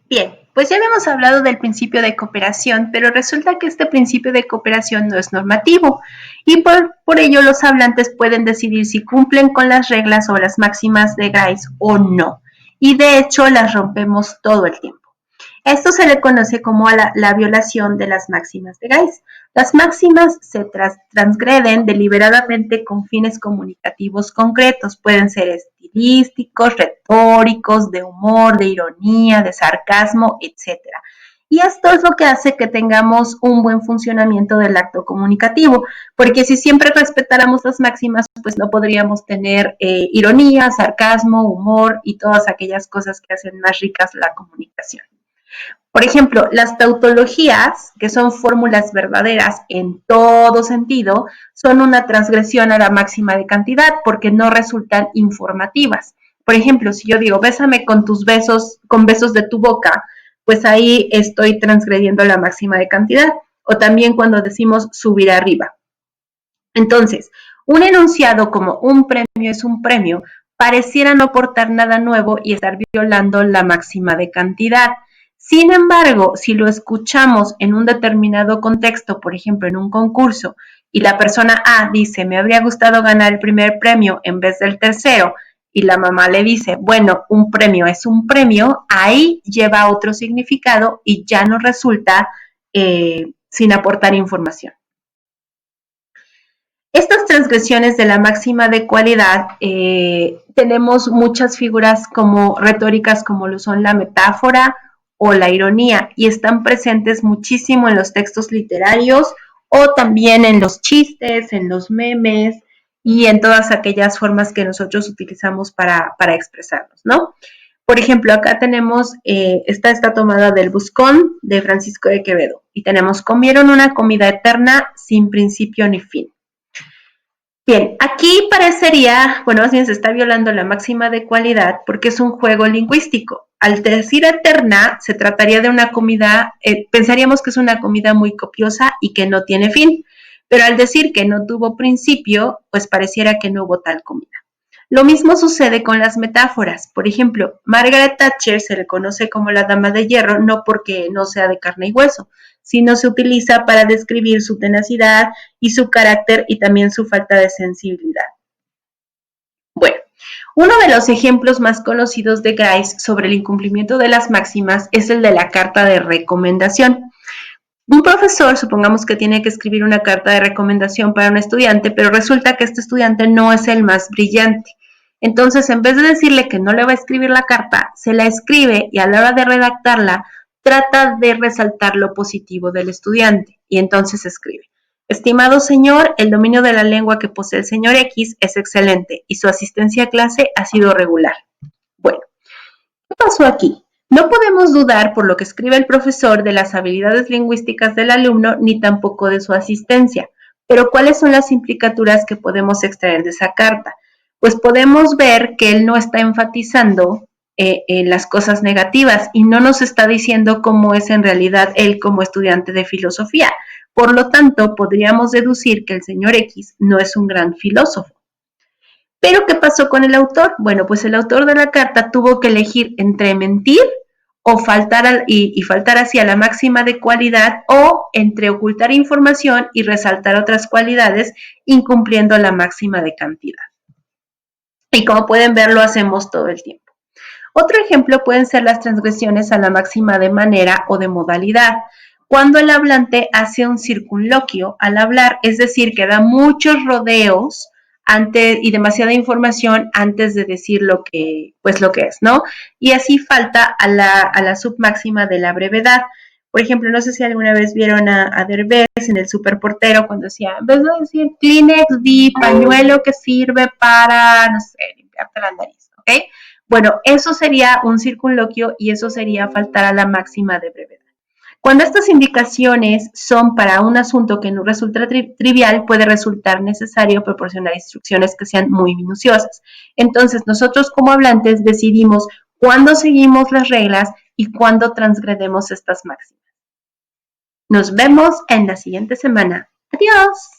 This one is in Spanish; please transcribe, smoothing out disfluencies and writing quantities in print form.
Bien, pues ya habíamos hablado del principio de cooperación, pero resulta que este principio de cooperación no es normativo y por ello los hablantes pueden decidir si cumplen con las reglas o las máximas de Grice o no. Y de hecho las rompemos todo el tiempo. Esto se le conoce como la violación de las máximas de Gauss. Las máximas se transgreden deliberadamente con fines comunicativos concretos. Pueden ser estilísticos, retóricos, de humor, de ironía, de sarcasmo, etcétera. Y esto es lo que hace que tengamos un buen funcionamiento del acto comunicativo, porque si siempre respetáramos las máximas, pues no podríamos tener ironía, sarcasmo, humor y todas aquellas cosas que hacen más ricas la comunicación. Por ejemplo, las tautologías, que son fórmulas verdaderas en todo sentido, son una transgresión a la máxima de cantidad porque no resultan informativas. Por ejemplo, si yo digo, bésame con tus besos, con besos de tu boca, pues ahí estoy transgrediendo la máxima de cantidad. O también cuando decimos subir arriba. Entonces, un enunciado como un premio es un premio pareciera no aportar nada nuevo y estar violando la máxima de cantidad. Sin embargo, si lo escuchamos en un determinado contexto, por ejemplo, en un concurso, y la persona A dice, me habría gustado ganar el primer premio en vez del tercero, y la mamá le dice, bueno, un premio es un premio, ahí lleva otro significado y ya no resulta sin aportar información. Estas transgresiones de la máxima de cualidad, tenemos muchas figuras como retóricas como lo son la metáfora o la ironía y están presentes muchísimo en los textos literarios o también en los chistes, en los memes y en todas aquellas formas que nosotros utilizamos para expresarnos, ¿no? Por ejemplo, acá tenemos, esta tomada del Buscón de Francisco de Quevedo y tenemos, comieron una comida eterna sin principio ni fin. Bien, aquí parecería, bueno, más bien se está violando la máxima de cualidad porque es un juego lingüístico. Al decir eterna, se trataría de una comida, pensaríamos que es una comida muy copiosa y que no tiene fin, pero al decir que no tuvo principio, pues pareciera que no hubo tal comida. Lo mismo sucede con las metáforas. Por ejemplo, Margaret Thatcher se le conoce como la dama de hierro no porque no sea de carne y hueso, sino se utiliza para describir su tenacidad y su carácter y también su falta de sensibilidad. Bueno, uno de los ejemplos más conocidos de Grice sobre el incumplimiento de las máximas es el de la carta de recomendación. Un profesor, supongamos que tiene que escribir una carta de recomendación para un estudiante, pero resulta que este estudiante no es el más brillante. Entonces, en vez de decirle que no le va a escribir la carta, se la escribe y a la hora de redactarla, trata de resaltar lo positivo del estudiante. Y entonces escribe, estimado señor, el dominio de la lengua que posee el señor X es excelente y su asistencia a clase ha sido regular. Bueno, ¿qué pasó aquí? No podemos dudar por lo que escribe el profesor de las habilidades lingüísticas del alumno ni tampoco de su asistencia. Pero ¿cuáles son las implicaturas que podemos extraer de esa carta? Pues podemos ver que él no está enfatizando en las cosas negativas y no nos está diciendo cómo es en realidad él como estudiante de filosofía. Por lo tanto, podríamos deducir que el señor X no es un gran filósofo. Pero, ¿qué pasó con el autor? Bueno, pues el autor de la carta tuvo que elegir entre mentir o faltar así a la máxima de cualidad o entre ocultar información y resaltar otras cualidades, incumpliendo la máxima de cantidad. Y como pueden ver, lo hacemos todo el tiempo. Otro ejemplo pueden ser las transgresiones a la máxima de manera o de modalidad. Cuando el hablante hace un circunloquio al hablar, es decir, que da muchos rodeos y demasiada información antes de decir lo que es, ¿no? Y así falta a la submáxima de la brevedad. Por ejemplo, no sé si alguna vez vieron a Derbez en el Superportero cuando decía, en vez de decir Kleenex, di pañuelo que sirve para, no sé, limpiarte la nariz, ¿ok? Bueno, eso sería un circunloquio y eso sería faltar a la máxima de brevedad. Cuando estas indicaciones son para un asunto que no resulta trivial, puede resultar necesario proporcionar instrucciones que sean muy minuciosas. Entonces, nosotros como hablantes decidimos cuándo seguimos las reglas y cuándo transgredemos estas máximas. Nos vemos en la siguiente semana. Adiós.